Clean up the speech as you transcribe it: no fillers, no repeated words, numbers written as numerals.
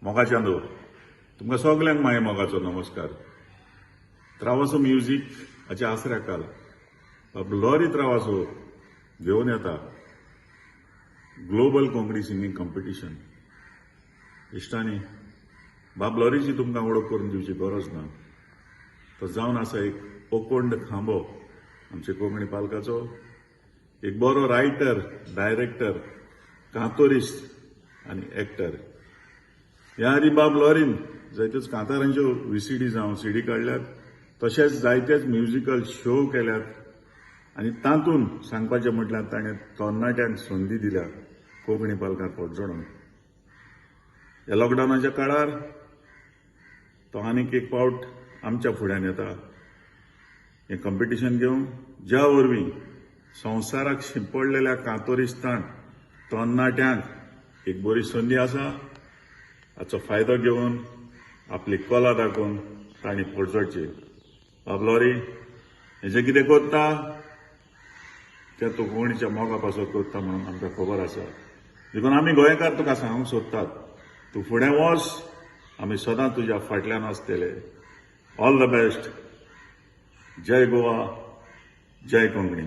मोगाच्यान तुमकां सगल्यांक मागीर मोगाचो नमस्कार. त्रावासो म्युझिक हाच्या आसऱ्याकाल लॉरी त्रावासो घेवन येता ग्लोबल कोंकणी सिंगींग कॉम्पिटिशन. इश्टांनी बाब लॉरीची तुमकां वळख करून दिवची गरज ना. तो जावन आसा एक अखंड खांबो आमचे कोंकणी पालकाचो, एक बरो रायटर, डायरेक्टर, कांतोरिस्ट आनी एक्टर. ह्या आदी बाब लॉरीन जायत्योच कांतारांच्यो VCD जावं CD काडल्यात, तशेंच जायतेच म्युझिकल शो केल्यात आनी तातूंत सांगपाचें म्हटल्यार ताणें तरणाट्यांक संदी दिल्या कोंकणी पालकांक पोटजोडूंक. ह्या लॉकडावनाच्या काळार तो आनीक एक पावट आमच्या फुड्यान येता हें कॉम्पिटिशन घेवन, ज्या वरवीं संवसाराक शिंपडलेल्या कांतोरिस्तांक, तरणाट्यांक एक बरी संदी आसा. हाचो फायदो घेवन आपली कला दाखोवन तांणी पोटजोडचें. बाब लॉरी हेजें कितें करता तें तूं कोंकणीच्या मोगा पासत करता म्हणून आमकां खबर आसा. देखून आमी गोंयकार तुका सांगूंक सोदतात, तूं फुडें वच, आमी सदां तुज्या फाटल्यान आसतले. All the best. जय गोवा, जय कोंकणी.